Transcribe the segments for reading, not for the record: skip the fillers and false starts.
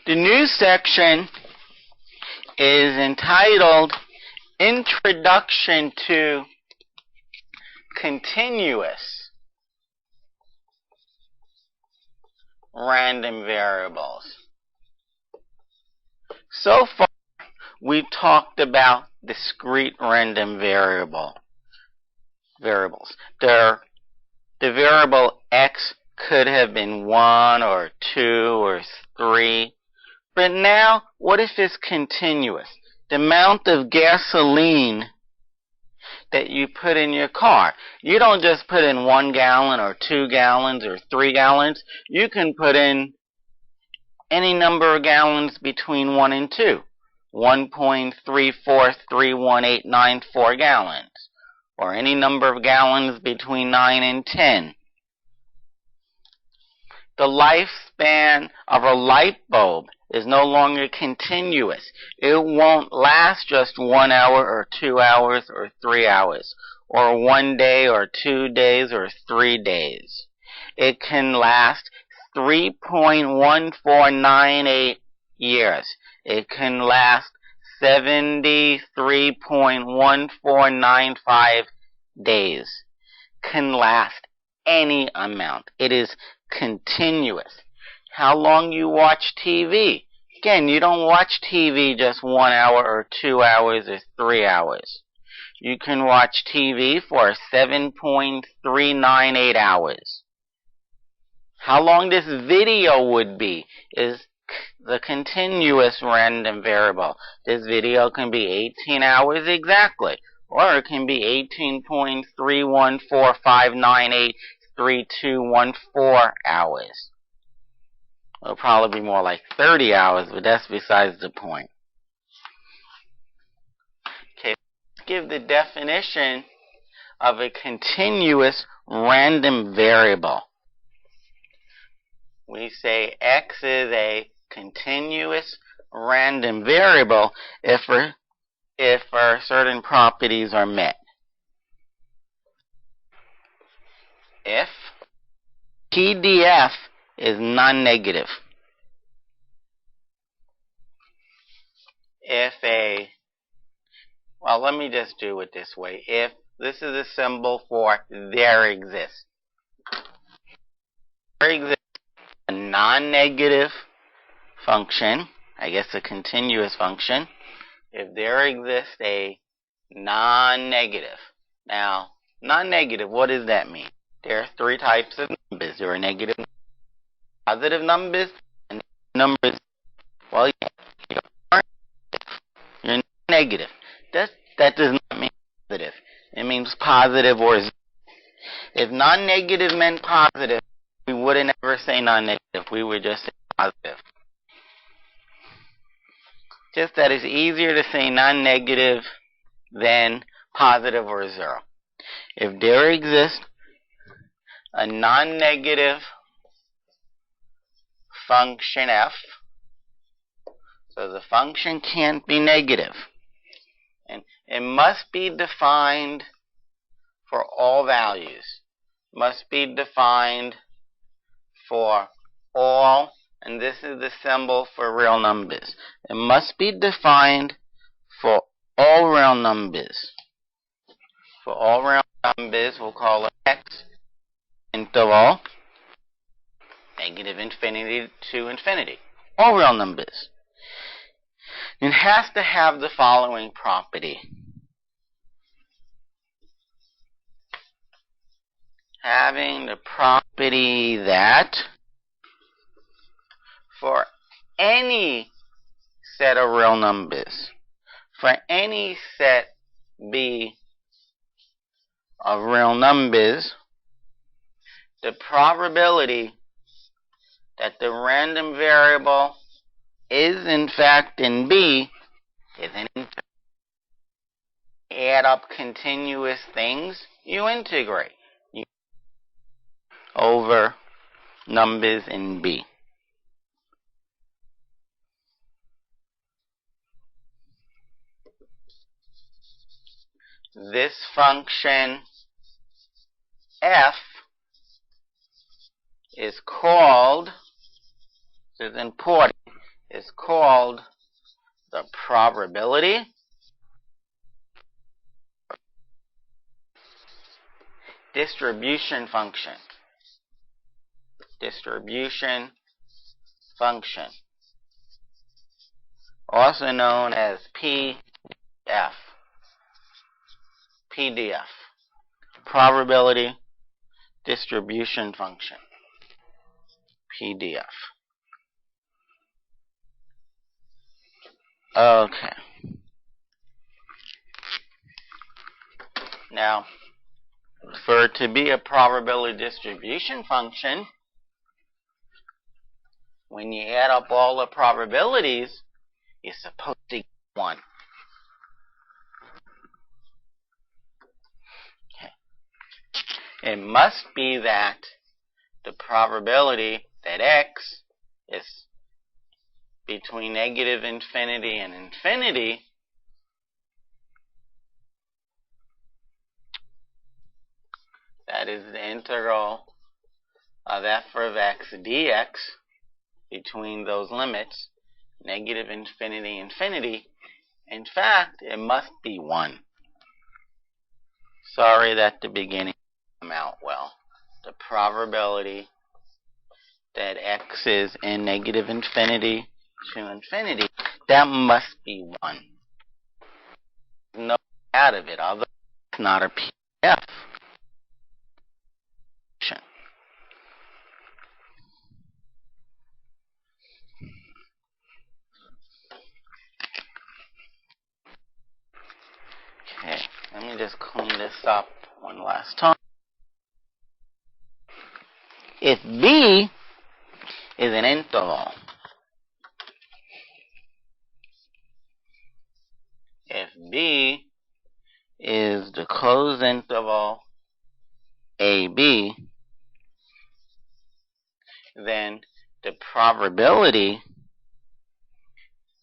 The new section is entitled Introduction to Continuous Random Variables. So far, we've talked about discrete random variables. The variable x could have been 1 or 2 or 3. But now, what if it's continuous? The amount of gasoline that you put in your car. You don't just put in 1 gallon or 2 gallons or 3 gallons. You can put in any number of gallons between 1 and 2. 1.343189 gallons. Or any number of gallons between 9 and 10. The lifespan of a light bulb is no longer continuous. It won't last just 1 hour or 2 hours or 3 hours, or 1 day or 2 days or 3 days. It can last 3.1498 years. It can last 73.1495 days. Can last any amount. It is continuous. How long you watch TV? Again, you don't watch TV just 1 hour or 2 hours or 3 hours. You can watch TV for 7.398 hours. How long this video would be is the continuous random variable. This video can be 18 hours exactly, or it can be 18.3145983.214 hours. It'll probably be more like 30 hours, but that's besides the point. Okay, let's give the definition of a continuous random variable. We say x is a continuous random variable if certain properties are met. If PDF is non-negative. Well, let me just do it this way. If this is a symbol for there exists. There exists a non-negative function, I guess a continuous function, if there exists a non-negative. Now, non-negative, what does that mean? There are 3 types of numbers. There are negative, positive numbers, and numbers. Well, you're negative. That does not mean positive. It means positive or zero. If non-negative meant positive, we wouldn't ever say non-negative. We would just say positive. Just that it's easier to say non-negative than positive or zero. If there exists a non-negative function f, so the function can't be negative, and it must be defined for all values. Must be defined for all, and this is the symbol for real numbers. It must be defined for all real numbers. For all real numbers, we'll call it x interval negative infinity to infinity. All real numbers. It has to have the following property. Having the property that for any set of real numbers, for any set B of real numbers, the probability that the random variable is in fact in B is an integer. Add up continuous things, you integrate over numbers in B. This function f is called, this is important, is called the probability distribution function. Distribution function, also known as PDF. PDF. Probability distribution function. PDF. Okay. Now, for it to be a probability distribution function, when you add up all the probabilities, you're supposed to get 1. Okay. It must be that the probability that x is between negative infinity and infinity that is the integral of f of x dx between those limits, negative infinity, infinity. In fact, it must be 1. Sorry that the beginning didn't come out well. The probability that x is in negative infinity to infinity, that must be 1. No out of it, although it's not a PDF. Okay, let me just clean this up one last time. If B is an interval, if B is the closed interval AB, then the probability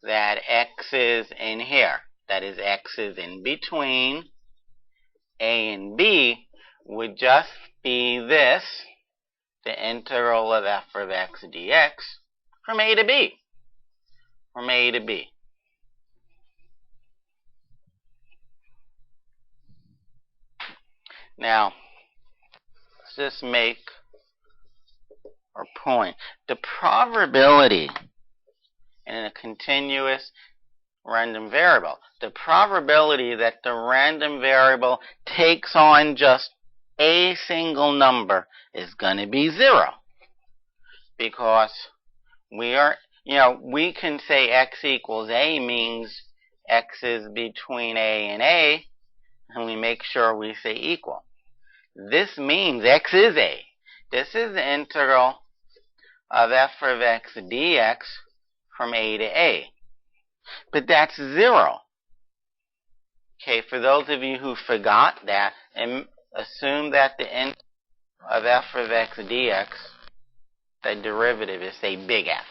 that x is in here, that is x is in between A and B, would just be this, the integral of f of x dx from A to B. From A to B. Now, let's just make our point. The probability in a continuous random variable, the probability that the random variable takes on just a single number is going to be 0. Because we are, we can say x equals A means x is between A and A, and we make sure we say equal. This means x is A. This is the integral of f of x dx from A to A. But that's 0. Okay, for those of you who forgot that, and assume that the integral of f of x dx, the derivative is, say, big F.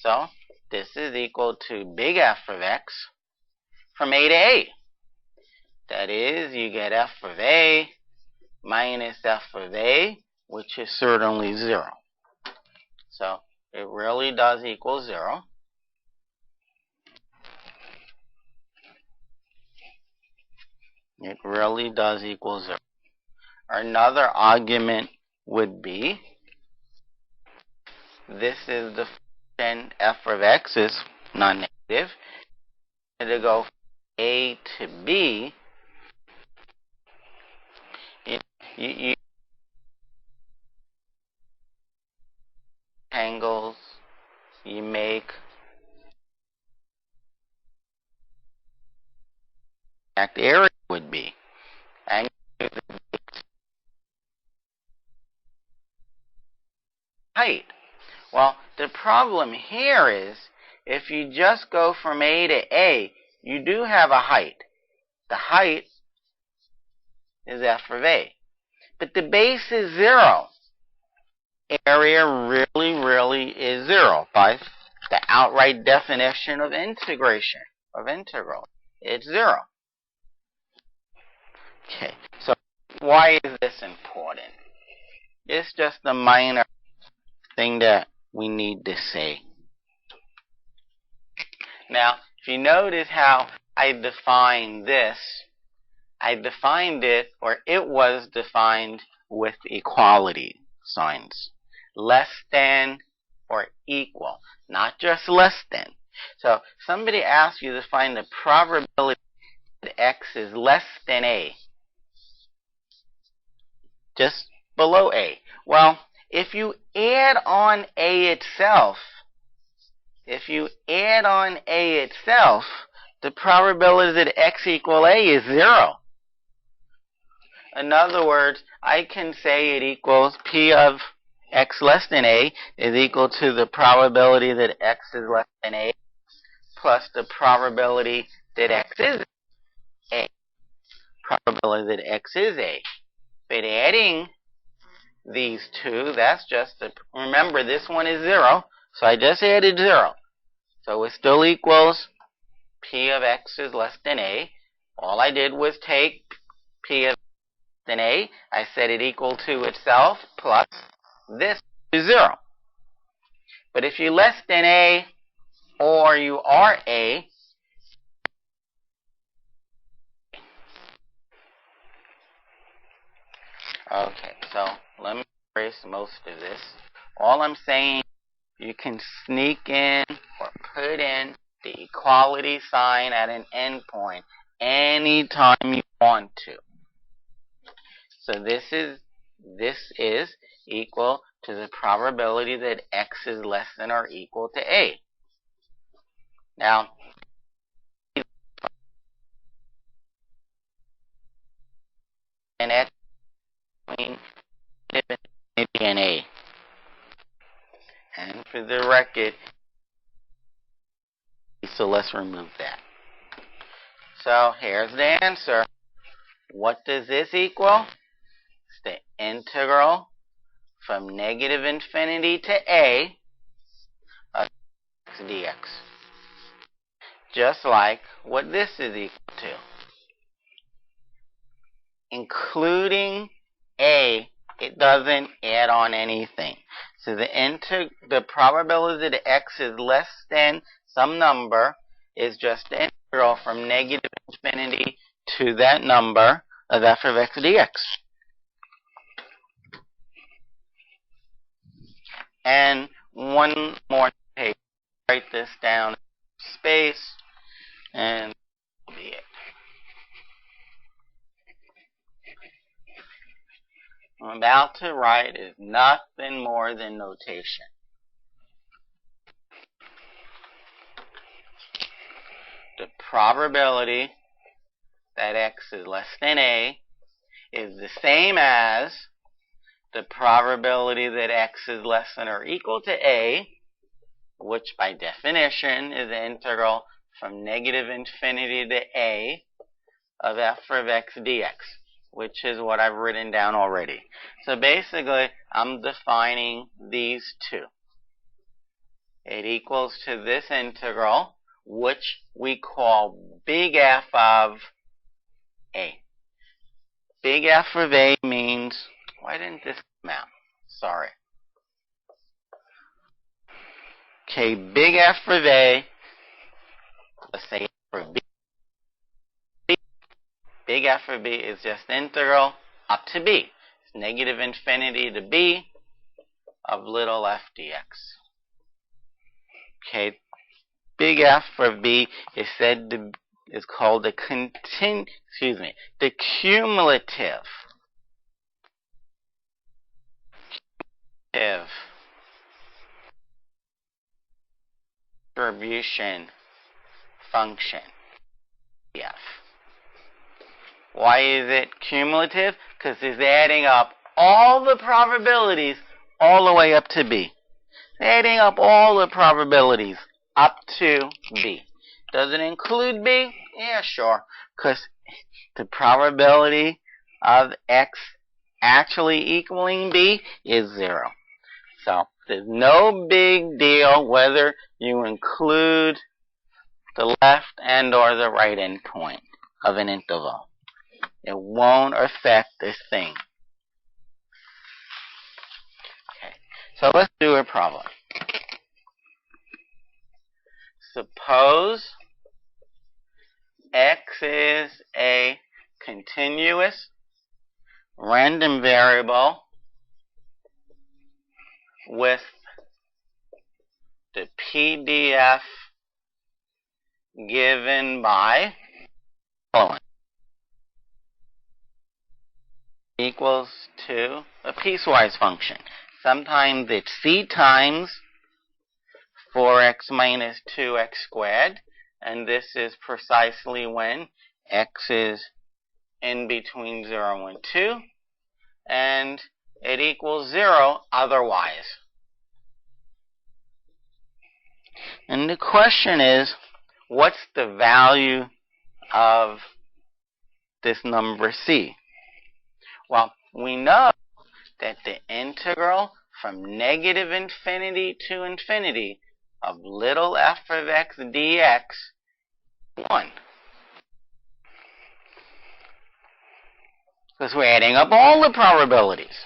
So, this is equal to big F of x from A to A. That is, you get f of A minus f of A, which is certainly 0. So, it really does equal 0. It really does equal 0. Another argument would be, this is the function f of x is non-negative. To go from A to B, you angles, you make exact area would be. And height. Well, the problem here is, if you just go from A to A, you do have a height. The height is f of A. But the base is 0. Area really is 0 by the outright definition of integration, of integral. It's 0. Okay, so why is this important? It's just a minor thing that we need to say. Now, if you notice how I defined this, I defined it, or it was defined with equality signs. Less than or equal, not just less than. So, somebody asks you to find the probability that x is less than a, just below a. Well, if you add on a itself, the probability that x equal a is 0. In other words, I can say it equals p of x less than a is equal to the probability that x is less than a plus the probability that x is a. Probability that x is a. But adding these two, that's just the, remember this one is 0, so I just added 0. So it still equals p of x is less than a. All I did was take p of x than a, I set it equal to itself, plus this is 0. But if you're less than a, or you are a, okay, so let me erase most of this. All I'm saying, you can sneak in or put in the equality sign at an endpoint anytime you want to. So this is equal to the probability that x is less than or equal to a. Now, and x between and a. And for the record, so let's remove that. So here's the answer. What does this equal? It's the integral from negative infinity to a of x dx. Just like what this is equal to. Including a, it doesn't add on anything. So the probability that x is less than some number is just the integral from negative infinity to that number of f of x dx. And one more page. Write this down in space, and that'll be it. What I'm about to write is nothing more than notation. The probability that x is less than a is the same as the probability that x is less than or equal to a, which by definition is the integral from negative infinity to a of f of x dx, which is what I've written down already. So basically, I'm defining these two. It equals to this integral, which we call big F of a. Big F of a means, why didn't this come out? Sorry. Okay, big F of a, let's say F of b. Big F of b is just integral up to b. It's negative infinity to b of little f dx. Okay, big F of b is said to is called the cumulative distribution function f. Why is it cumulative? Because it's adding up all the probabilities all the way up to b. Adding up all the probabilities up to b. Does it include b? Yeah, sure. Because the probability of x actually equaling b is 0. So there's no big deal whether you include the left and or the right endpoint of an interval. It won't affect this thing. Okay, so let's do a problem. Suppose x is a continuous random variable with the PDF given by following equals to a piecewise function. Sometimes it's c times 4x minus 2x squared, and this is precisely when x is in between 0 and 2, and it equals 0 otherwise. And the question is, what's the value of this number c? Well, we know that the integral from negative infinity to infinity of little f of x dx is 1. Because we're adding up all the probabilities.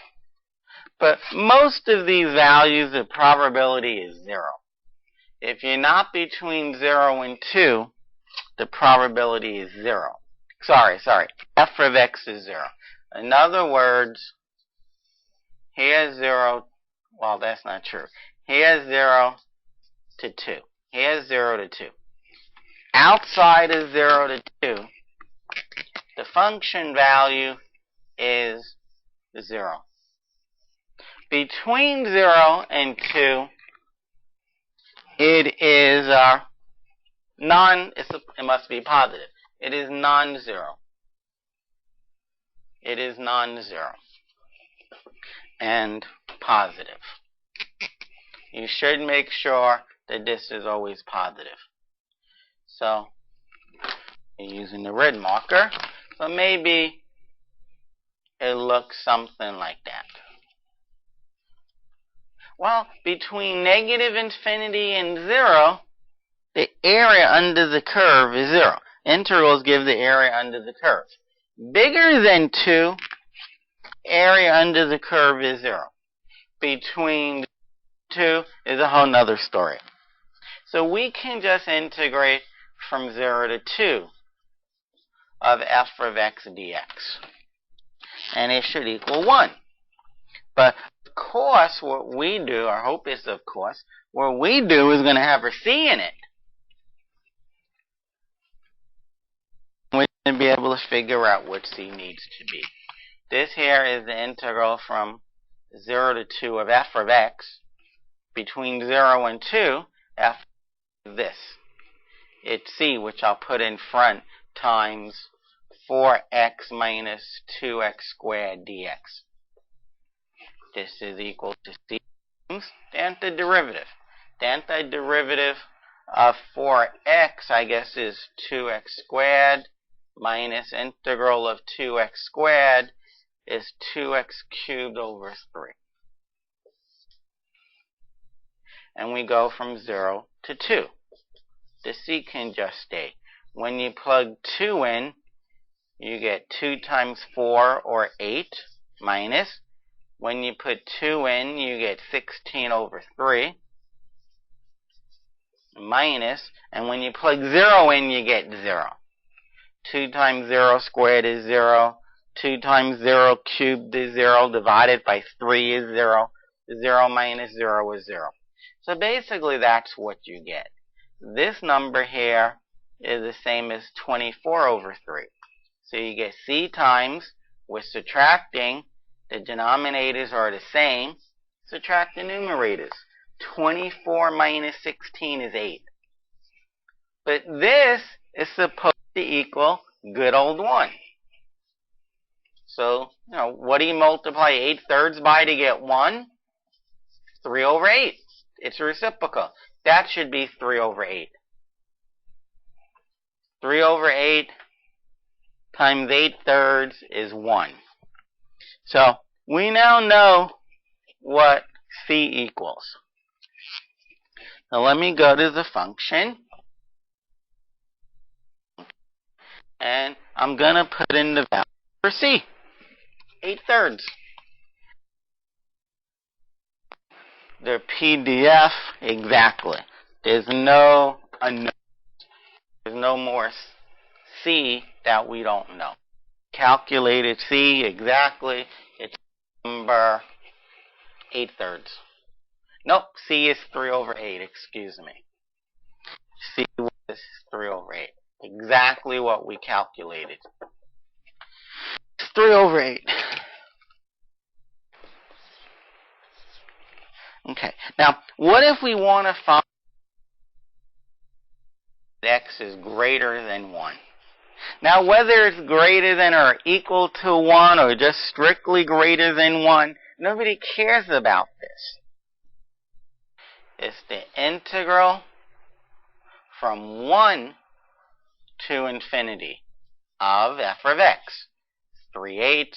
But most of these values, the probability is 0. If you're not between 0 and 2, the probability is 0. Sorry. F of x is 0. In other words, here's 0. Well, that's not true. Here's 0 to 2. Here's 0 to 2. Outside of 0 to 2, the function value is 0. Between 0 and 2, it is it must be positive. It is non-zero. It is non-zero and positive. You should make sure that this is always positive. So, you're using the red marker, so maybe it looks something like that. Well, between negative infinity and 0, the area under the curve is 0. Integrals give the area under the curve. Bigger than 2, area under the curve is 0. Between 2 is a whole nother story. So we can just integrate from 0 to 2 of f of x dx. And it should equal 1. But of course, what we do, our hope is, of course, what we do is going to have a c in it. We're going to be able to figure out what c needs to be. This here is the integral from 0 to 2 of f of x. Between 0 and 2, f is this. It's c, which I'll put in front, times 4x minus 2x squared dx. This is equal to c times the antiderivative. The antiderivative of 4x, I guess, is 2x squared minus integral of 2x squared is 2x cubed over 3. And we go from 0 to 2. The c can just stay. When you plug 2 in, you get 2 times 4, or 8, minus. When you put 2 in, you get 16 over 3, minus. And when you plug 0 in, you get 0. 2 times 0 squared is 0. 2 times 0 cubed is 0. Divided by 3 is 0. 0 minus 0 is 0. So basically, that's what you get. This number here is the same as 24 over 3. So you get c times, we're subtracting, the denominators are the same, subtract the numerators. 24 minus 16 is 8. But this is supposed to equal good old 1. So, what do you multiply 8/3 by to get 1? 3 over 8. It's reciprocal. That should be 3 over 8. 3 over 8 times 8/3 is 1. So, we now know what c equals. Now let me go to the function. And I'm going to put in the value for c. 8/3. The PDF, exactly. There's no unknown. There's no more C that we don't know. Calculated C exactly. It's number 8/3. Nope, C is 3/8, excuse me. C was 3/8. Exactly what we calculated. It's 3/8. Okay, now what if we want to find that x is greater than 1? Now whether it's greater than or equal to 1 or just strictly greater than 1, nobody cares about this. It's the integral from 1 to infinity of f of x. 3/8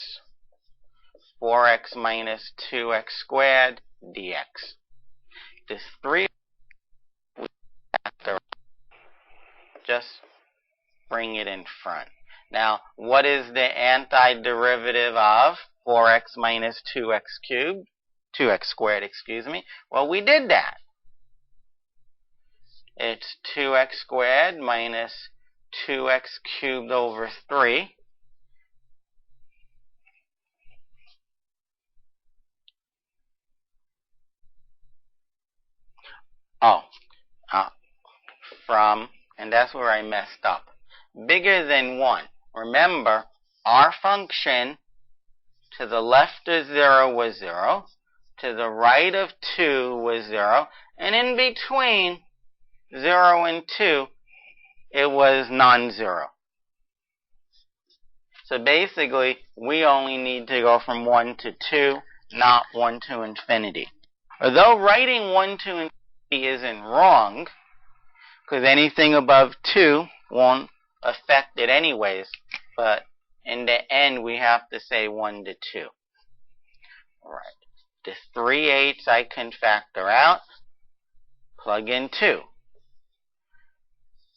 4x minus 2x squared dx. This 3, we have to just bring it in front. Now, what is the antiderivative of 4x minus 2x cubed? 2x squared, excuse me. Well, we did that. It's 2x squared minus 2x cubed over 3. And that's where I messed up. Bigger than 1. Remember, our function to the left of 0 was 0, to the right of 2 was 0, and in between 0 and 2, it was non-zero. So basically, we only need to go from 1 to 2, not 1 to infinity. Although writing 1 to infinity isn't wrong, because anything above 2 won't affect it anyways, but in the end, we have to say 1 to 2. All right. The 3/8 I can factor out. Plug in 2.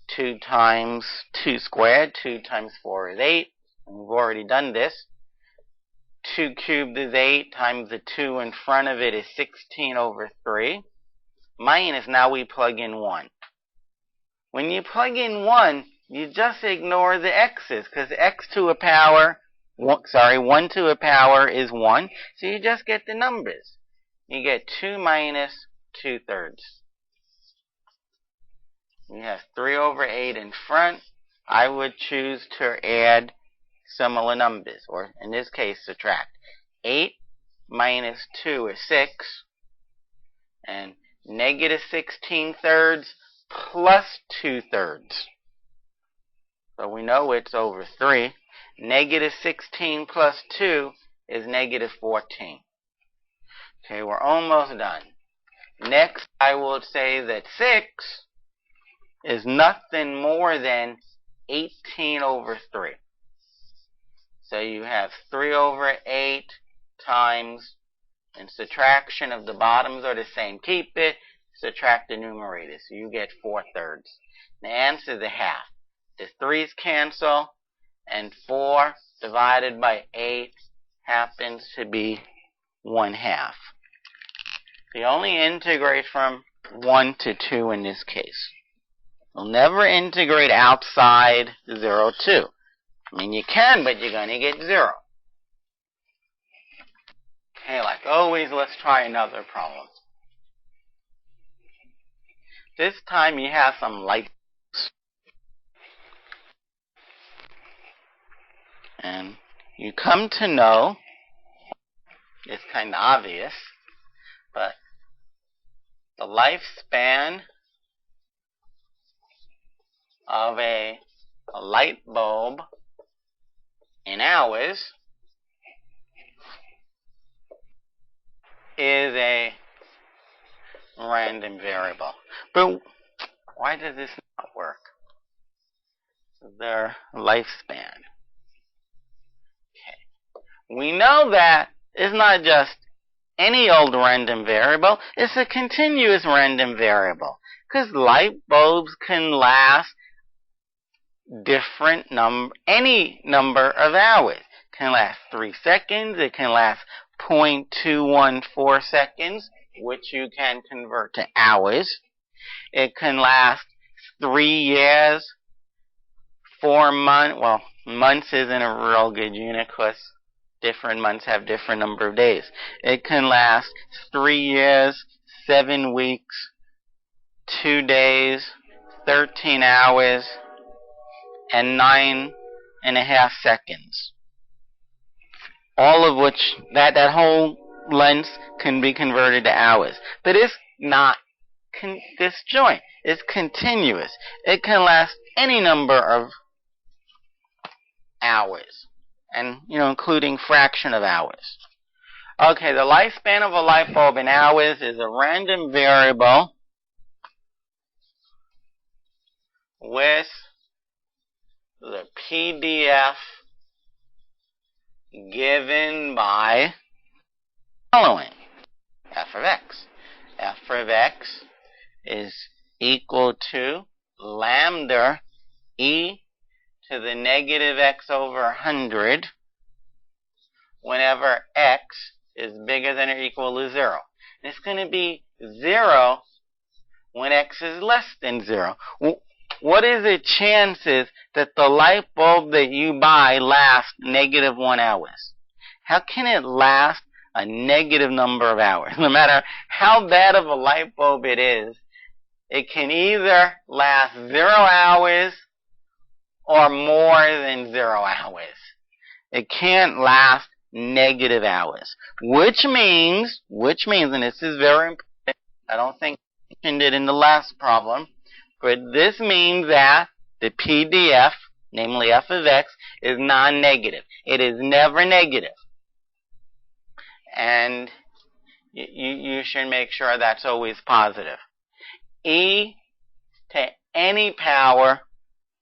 2 times 2 squared, 2 times 4 is 8. We've already done this. 2 cubed is 8 times the 2 in front of it is 16 over 3. Minus, now we plug in 1. When you plug in 1, you just ignore the x's, because x to a power, 1 to a power is 1, so you just get the numbers. You get 2 minus 2/3. You have 3/8 in front. I would choose to add similar numbers, or in this case, subtract. 8 minus 2 is 6, and negative 16/3 plus 2/3. So we know it's over 3. Negative 16 plus 2 is negative 14. Okay, we're almost done. Next, I will say that 6 is nothing more than 18 over 3. So you have 3/8 times, and subtraction of the bottoms are the same. Keep it, subtract the numerator, so you get 4/3. The answer is a half. The 3's cancel, and 4 divided by 8 happens to be 1/2. You only integrate from 1 to 2 in this case. You'll never integrate outside 0, 2. I mean, you can, but you're going to get 0. Okay, like always, let's try another problem. This time you have some light bulbs. And you come to know, it's kind of obvious, but the lifespan of a light bulb in hours is a random variable. But why does this not work? Their lifespan. Okay. We know that it's not just any old random variable, it's a continuous random variable. Because light bulbs can last any number of hours. It can last 3 seconds, it can last 0.214 seconds, which you can convert to hours. It can last 3 years, 4 months. Well, months isn't a real good unit because different months have different number of days. It can last 3 years, 7 weeks, 2 days, 13 hours, and 9.5 seconds. All of which, that whole length can be converted to hours. But it's not disjoint. It's continuous. It can last any number of hours, and including fraction of hours. Okay, the lifespan of a light bulb in hours is a random variable with the PDF given by the following. F of x. F of x is equal to lambda e to the negative x over 100 whenever x is bigger than or equal to 0. And it's going to be 0 when x is less than 0. What is the chances that the light bulb that you buy lasts -1 hours? How can it last a negative number of hours? No matter how bad of a light bulb it is, it can either last 0 hours or more than 0 hours. It can't last negative hours. Which means, and this is very important, I don't think I mentioned it in the last problem, but this means that the PDF, namely f of x, is non-negative. It is never negative. And you should make sure that's always positive. E to any power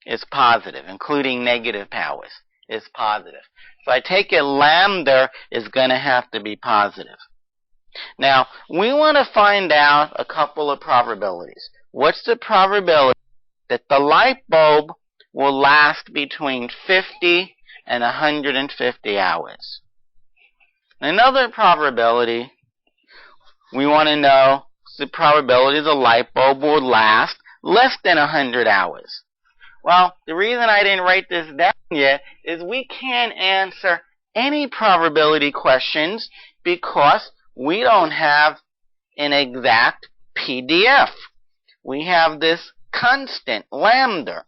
is positive, including negative powers, is positive. So I take it lambda is going to have to be positive. Now, we want to find out a couple of probabilities. What's the probability that the light bulb will last between 50 and 150 hours? Another probability, we want to know the probability the light bulb will last less than 100 hours. Well, the reason I didn't write this down yet is we can't answer any probability questions because we don't have an exact PDF. We have this constant, lambda.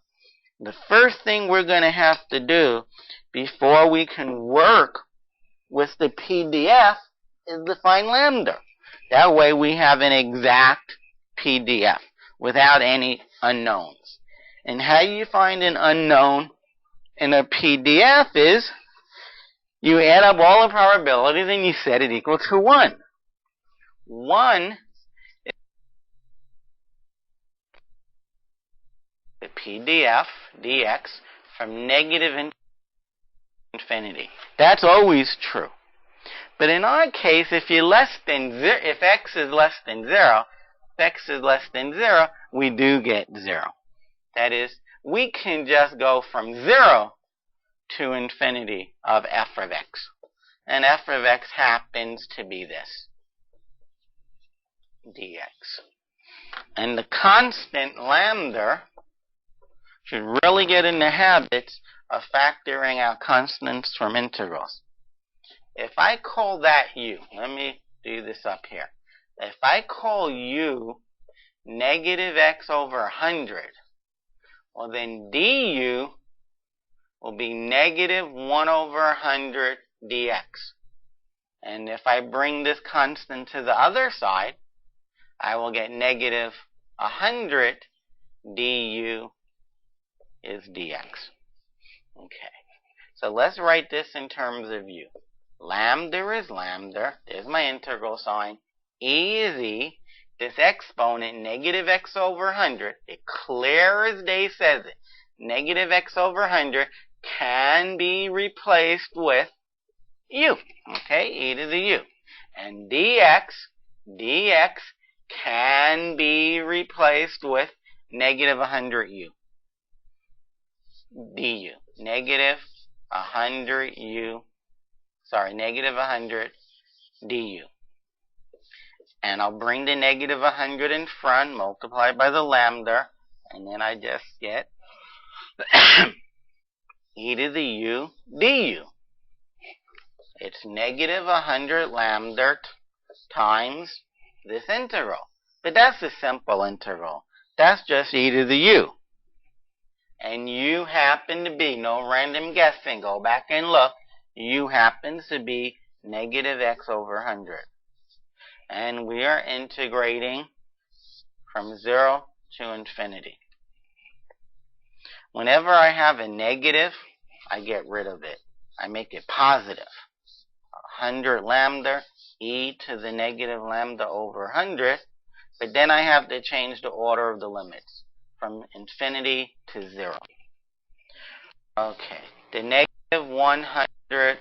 The first thing we're going to have to do before we can work with the PDF is define lambda. That way we have an exact PDF without any unknowns. And how you find an unknown in a PDF is you add up all the probabilities and you set it equal to 1. 1 is the PDF dx from negative infinity. That's always true. But in our case, if x is less than 0, we do get 0. That is, we can just go from 0 to infinity of f of x. And f of x happens to be this, dx. And the constant lambda should really get in the habits of factoring out constants from integrals. If I call that u, let me do this up here. If I call u negative x over 100, well then du will be negative 1 over 100 dx. And if I bring this constant to the other side, I will get negative 100 du is dx. Okay, so let's write this in terms of u. Lambda is lambda. There's my integral sign. E is e. This exponent, negative x over 100, it clear as day says it, negative x over 100 can be replaced with u. Okay, e to the u. And dx can be replaced with negative 100u. du. Negative 100u. Negative 100 du. And I'll bring the negative 100 in front, multiplied by the lambda, And then I just get e to the u du. It's negative 100 lambda times this integral. But that's a simple integral. That's just e to the u. And u happen to be, no random guessing, go back and look, u happens to be negative x over 100. And we are integrating from 0 to infinity. Whenever I have a negative, I get rid of it. I make it positive. 100 lambda e to the negative lambda over 100. But then I have to change the order of the limits from infinity to 0. Okay, the negative 100,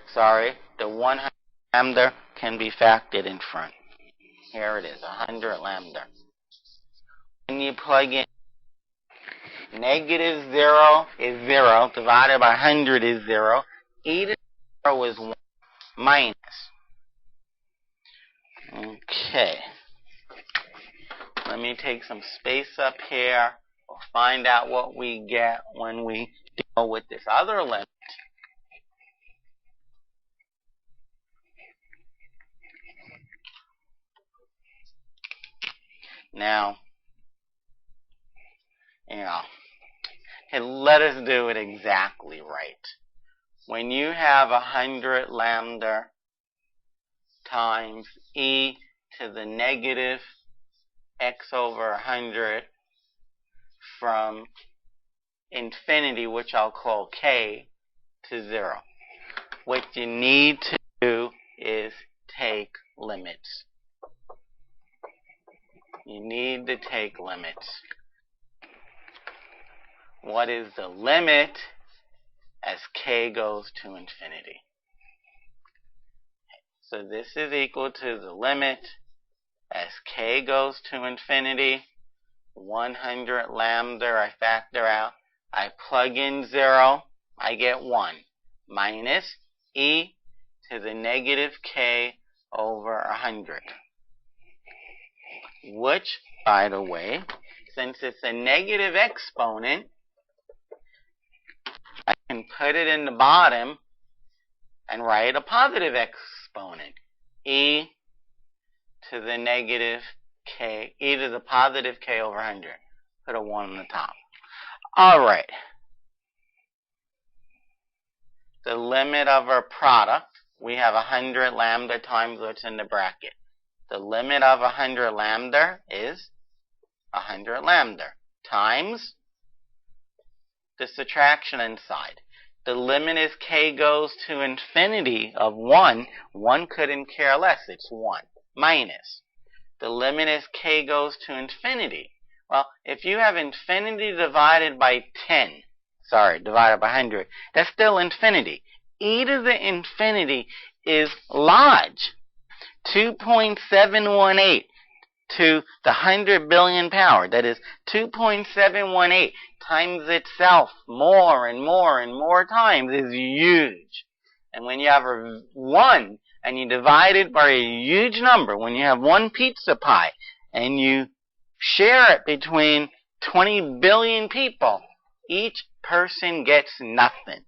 the 100 lambda can be factored in front. Here it is, 100 lambda. When you plug in negative 0 is 0, divided by 100 is 0, e to 0 is 1 minus. Okay. Let me take some space up here. We'll find out what we get when we deal with this other limit. Now, let us do it exactly right. When you have 100 lambda times e to the negative x over 100 from infinity, which I'll call k, to 0. What you need to do is take limits. You need to take limits. What is the limit as k goes to infinity? So this is equal to the limit as k goes to infinity. 100 lambda, I factor out. I plug in 0, I get 1, minus e to the negative k over 100. Which, by the way, since it's a negative exponent, I can put it in the bottom and write a positive exponent. E to the negative k, e to the positive k over 100. Put a 1 on the top. Alright. The limit of our product, we have 100 lambda times what's in the bracket. The limit of 100 lambda is 100 lambda times the subtraction inside. The limit is k goes to infinity of 1. 1 couldn't care less. It's 1. Minus. The limit is k goes to infinity. Well, if you have infinity divided by 10, divided by 100, that's still infinity. E to the infinity is large. 2.718 to the 100 billion power. That is 2.718 times itself more and more and more times is huge. And when you have a 1 and you divide it by a huge number, when you have one pizza pie and you share it between 20 billion people, each person gets nothing.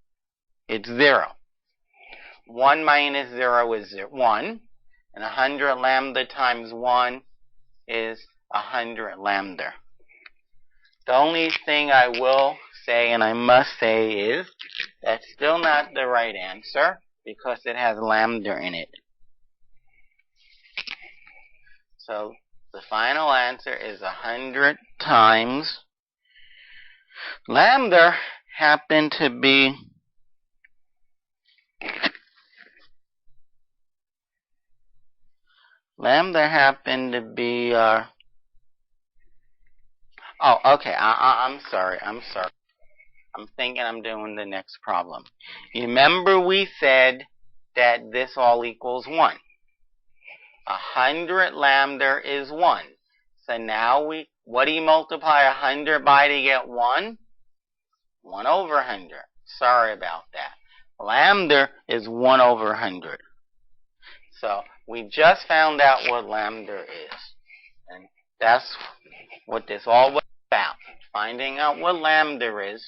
It's 0. 1 minus 0 is 1. And 100 lambda times 1 is 100 lambda. The only thing I will say, and I must say, is that's still not the right answer because it has lambda in it. So the final answer is 100 times lambda happened to be oh, okay, I'm sorry. I'm thinking I'm doing the next problem. You remember we said that this all equals 1. 100 lambda is 1. So now what do you multiply 100 by to get 1? 1 over 100. Sorry about that. Lambda is 1 over 100. So we just found out what lambda is. And that's what this all was about. finding out what lambda is,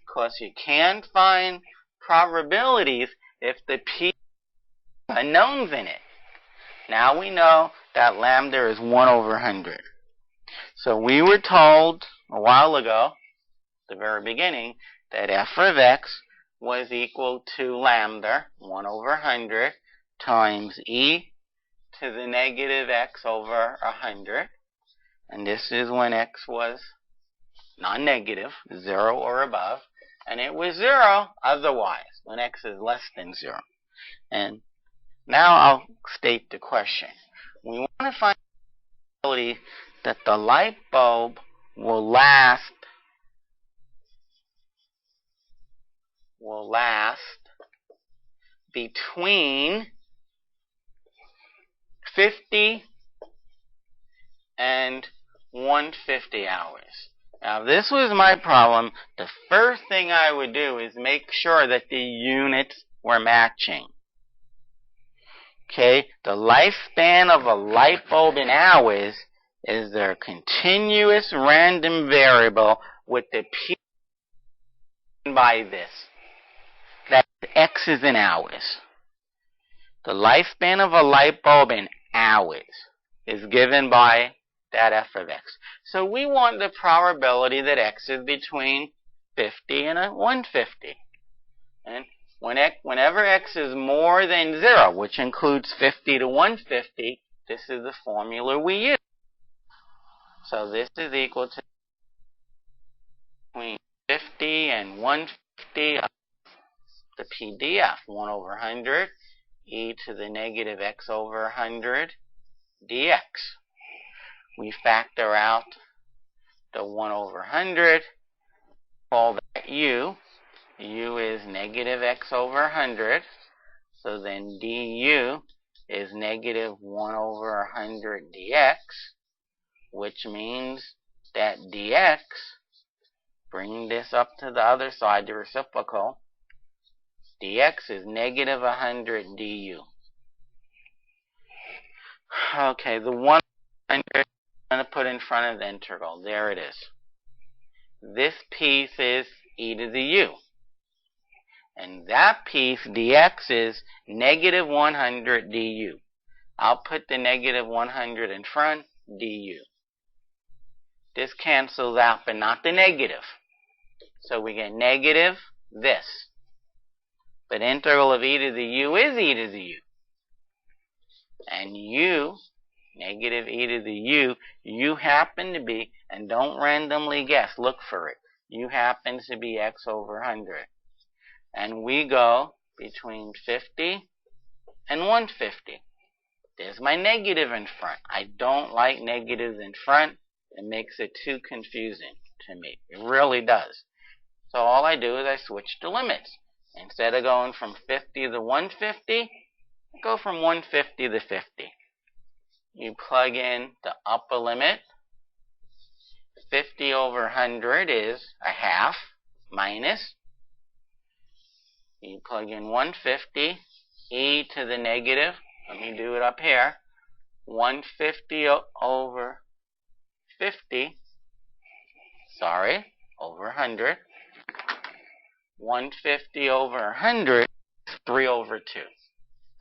because you can't find probabilities if the p unknowns in it. Now we know that lambda is 1 over 100. So we were told a while ago, at the very beginning, that f of x was equal to lambda, 1 over 100, times e to the negative x over 100. And this is when x was non-negative, 0 or above. And it was 0 otherwise, when x is less than 0. And now I'll state the question. We want to find the probability that the light bulb will last between 50 and 150 hours. Now, if this was my problem, the first thing I would do is make sure that the units were matching. Okay, the lifespan of a light bulb in hours is their continuous random variable with the p by this. That x is in hours. The lifespan of a light bulb in hours is given by that f of x. So we want the probability that x is between 50 and 150. And whenever x is more than 0, which includes 50 to 150, this is the formula we use. So this is equal to between 50 and 150 of the PDF, 1 over 100, e to the negative x over 100 dx. We factor out the 1 over 100, call that u. U is negative x over 100, so then du is negative 1 over 100 dx, which means that dx, bring this up to the other side, the reciprocal, dx is negative 100 du. Okay, the 1 I'm going to put in front of the integral. There it is. This piece is e to the u. And that piece, dx, is negative 100 du. I'll put the negative 100 in front, du. This cancels out, but not the negative. So we get negative this. But integral of e to the u is e to the u. And u, negative e to the u happen to be, and don't randomly guess, look for it. U happens to be x over 100. And we go between 50 and 150. There's my negative in front. I don't like negatives in front. It makes it too confusing to me. It really does. So all I do is I switch the limits. Instead of going from 50 to 150, I go from 150 to 50. You plug in the upper limit. 50 over 100 is a half, minus. You plug in 150, e to the negative, let me do it up here, 150 over 50, over 100. 150 over 100 is 3 over 2.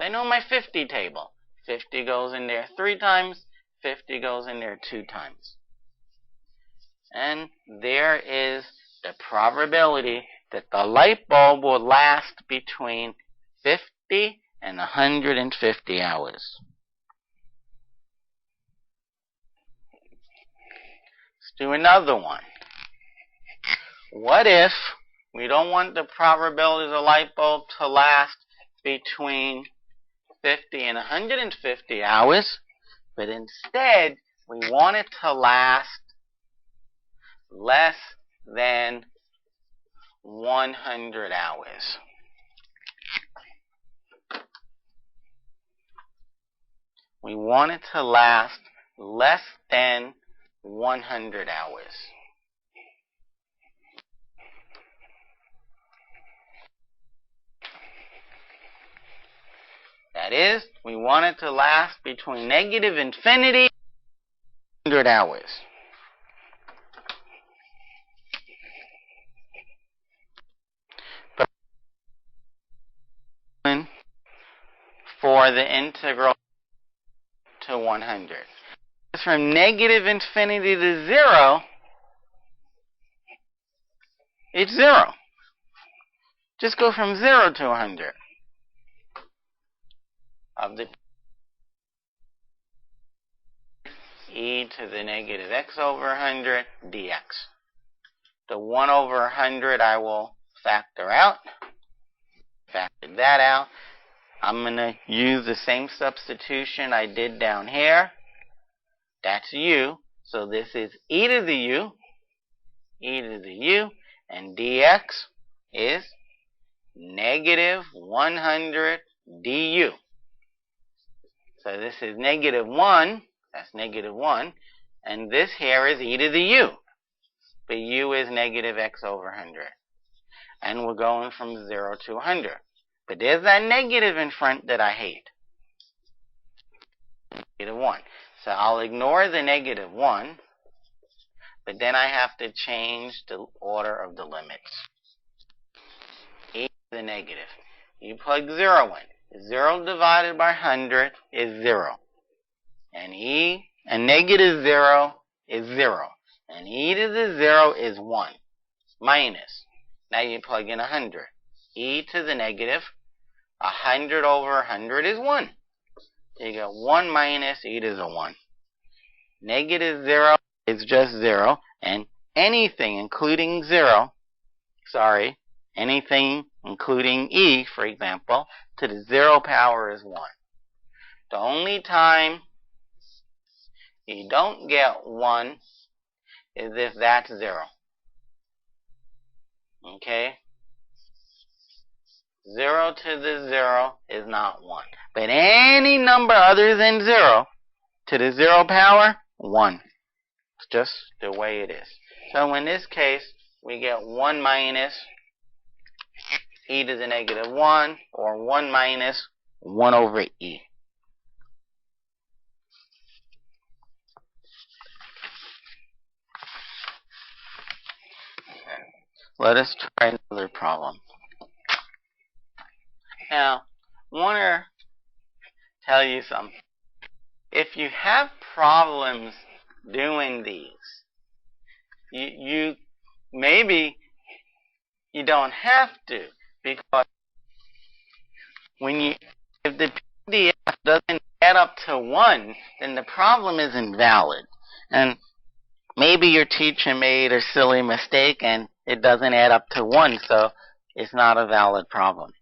I know my 50 table. 50 goes in there 3 times, 50 goes in there 2 times. And there is the probability that the light bulb will last between 50 and 150 hours. Let's do another one. What if we don't want the probability of the light bulb to last between 50 and 150 hours, but instead we want it to last less than 100 hours. We want it to last less than 100 hours. That is, we want it to last between negative infinity and 100 hours. for the integral to 100. From negative infinity to 0, it's 0. Just go from 0 to 100 of the e to the negative x over 100 dx. The 1 over 100 I will factor out. Factor that out. I'm going to use the same substitution I did down here. That's u. So this is e to the u. E to the u. And dx is negative 100 du. So this is negative 1. That's negative 1. And this here is e to the u. But u is negative x over 100. And we're going from 0 to 100. But there's that negative in front that I hate. Negative 1. So I'll ignore the negative 1. But then I have to change the order of the limits. E to the negative. You plug 0 in. 0 divided by 100 is 0. And negative 0 is 0. And e to the 0 is 1. Minus. Now you plug in 100. E to the negative. 100 over 100 is 1. So you get 1 minus e to the 1. Negative 0 is just 0. And anything including 0, anything including e, for example, to the 0 power is 1. The only time you don't get 1 is if that's 0. Okay? 0 to the 0 is not 1. But any number other than 0 to the 0 power, 1. It's just the way it is. So in this case, we get 1 minus e to the negative 1, or 1 minus 1 over e. Let us try another problem. Now, I want to tell you something. If you have problems doing these, you maybe you don't have to, because if the PDF doesn't add up to 1, then the problem is invalid. And maybe your teacher made a silly mistake and it doesn't add up to 1, so it's not a valid problem.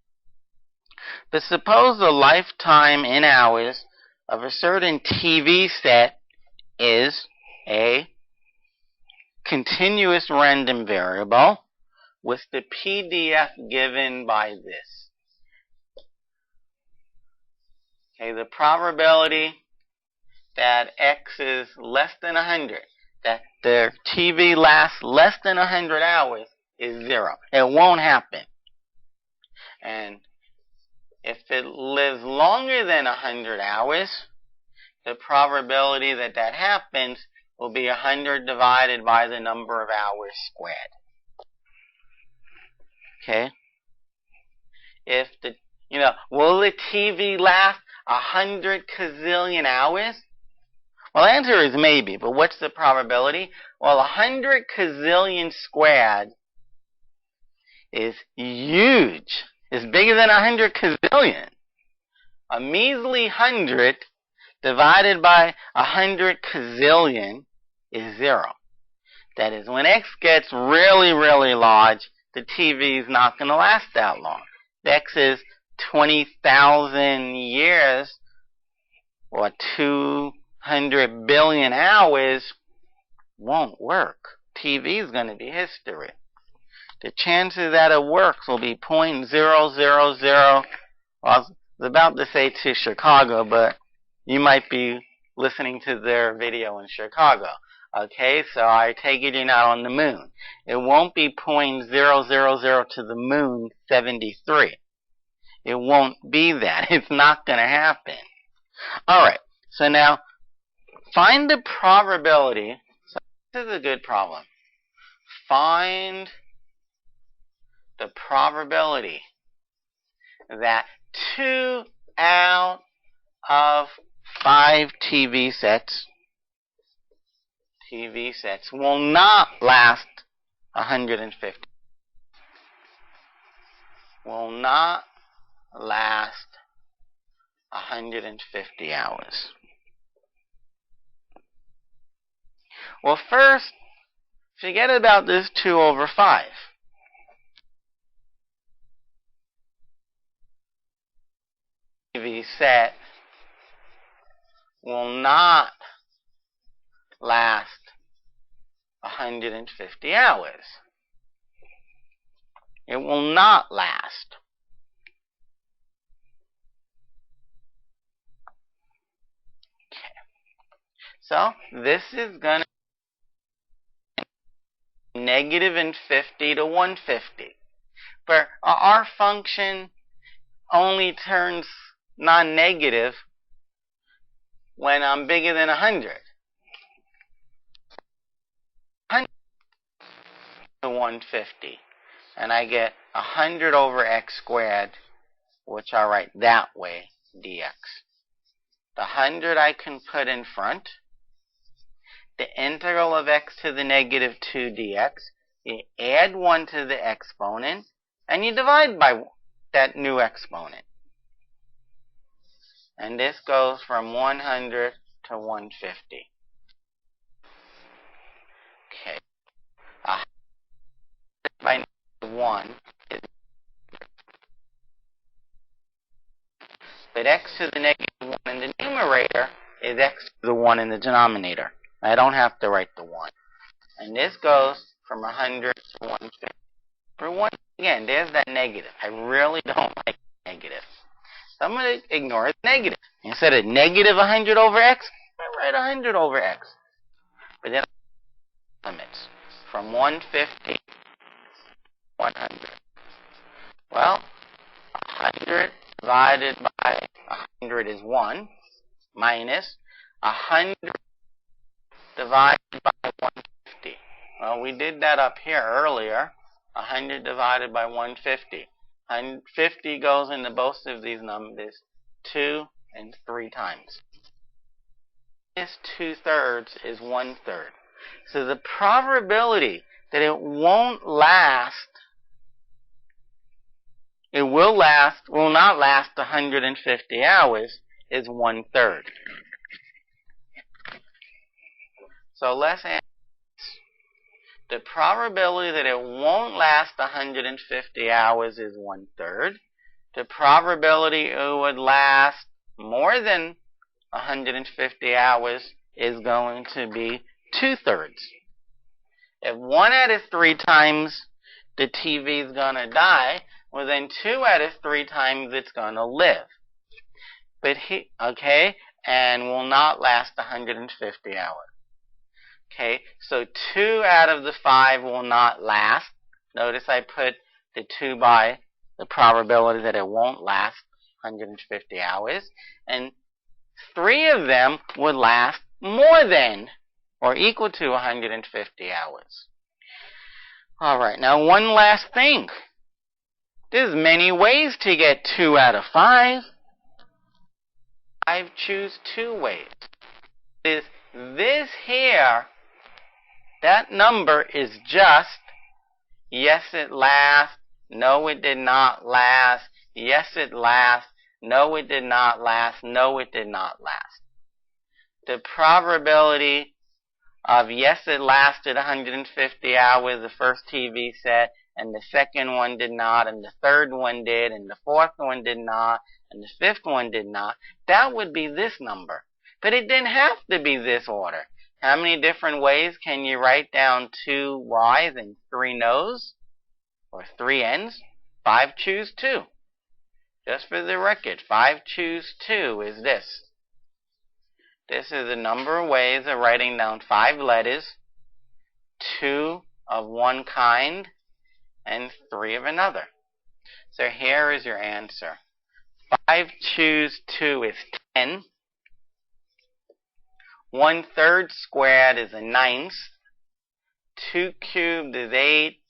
But suppose the lifetime in hours of a certain TV set is a continuous random variable with the PDF given by this. Okay, the probability that x is less than 100, that the TV lasts less than 100 hours, is 0. It won't happen. And if it lives longer than 100 hours, the probability that that happens will be 100 divided by the number of hours squared. Okay? If the, will the TV last 100 gazillion hours? Well, the answer is maybe, but what's the probability? Well, 100 gazillion squared is huge. It's bigger than 100 gazillion. A measly 100 divided by 100 gazillion is 0. That is, when x gets really, really large, the TV is not going to last that long. If x is 20,000 years, or 200 billion hours, won't work. TV is going to be history. The chances that it works will be 0.000. I was about to say to Chicago, but you might be listening to their video in Chicago. Okay, so I take it you're not on the moon. It won't be 0.000 to the moon 73. It won't be that. It's not going to happen. Alright, so now find the probability. So this is a good problem. Find the probability that 2 out of 5 TV sets will not last 150. Will not last 150 hours. Well, first, forget about this 2 over 5. TV set will not last 150 hours. It will not last. Okay. So this is going to be negative and 50 to 150. But our function only turns non-negative when I'm bigger than 100. 100 to 150. And I get 100 over x squared, which I'll write that way, dx. The 100 I can put in front. The integral of x to the negative 2 dx. You add 1 to the exponent, and you divide by that new exponent. And this goes from 100 to 150. Okay. 100 by 1 is, but x to the negative 1 in the numerator is x to the 1 in the denominator. I don't have to write the 1. And this goes from 100 to 150. For once again, there's that negative. I really don't like negative. So I'm going to ignore the negative. Instead of negative 100 over x, I write 100 over x. But then limits from 150 to 100. Well, 100 divided by 100 is 1, minus 100 divided by 150. Well, we did that up here earlier. 100 divided by 150. 150 goes into both of these numbers 2 and 3 times. This 2/3 is 1/3. So the probability that it won't last, will not last 150 hours is 1/3. So let's add the probability that it won't last 150 hours is 1/3. The probability it would last more than 150 hours is going to be 2/3. If 1 out of 3 times the TV is going to die, well then 2 out of 3 times it's going to live. But and will not last 150 hours. Okay, so 2 out of the 5 will not last. Notice I put the 2 by the probability that it won't last 150 hours. And 3 of them would last more than or equal to 150 hours. Alright, now one last thing. There's many ways to get 2 out of 5. I choose 2 ways. This here, that number is just yes it lasts, no it did not last, yes it lasts, no it did not last, no it did not last. The probability of yes it lasted 150 hours, the first TV set, and the second one did not, and the third one did, and the fourth one did not, and the fifth one did not, that would be this number. But it didn't have to be this order. How many different ways can you write down 2 Y's and 3 no's? Or 3 N's? 5 choose 2. Just for the record, 5 choose 2 is this. This is the number of ways of writing down 5 letters, 2 of one kind, and 3 of another. So here is your answer. 5 choose 2 is 10. 1/3 squared is a 9th. 2 cubed is 8.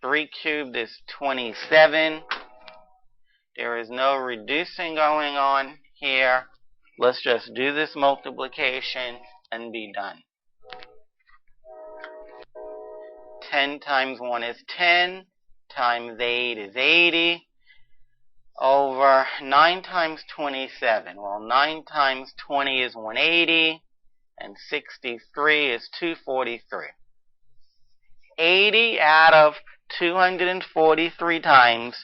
3 cubed is 27. There is no reducing going on here. Let's just do this multiplication and be done. 10 times 1 is 10, times 8 is 80, over 9 times 27. Well, 9 times 20 is 180, and 63 is 243. 80 out of 243 times,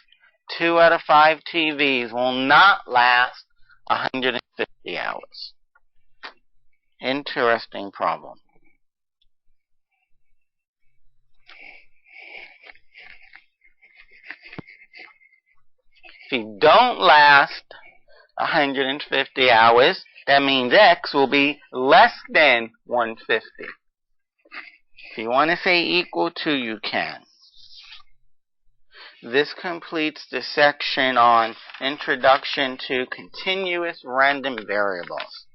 2 out of 5 TVs will not last 150 hours. Interesting problem. If you don't last 150 hours, that means X will be less than 150. If you want to say equal to, you can. This completes the section on Introduction to Continuous Random Variables.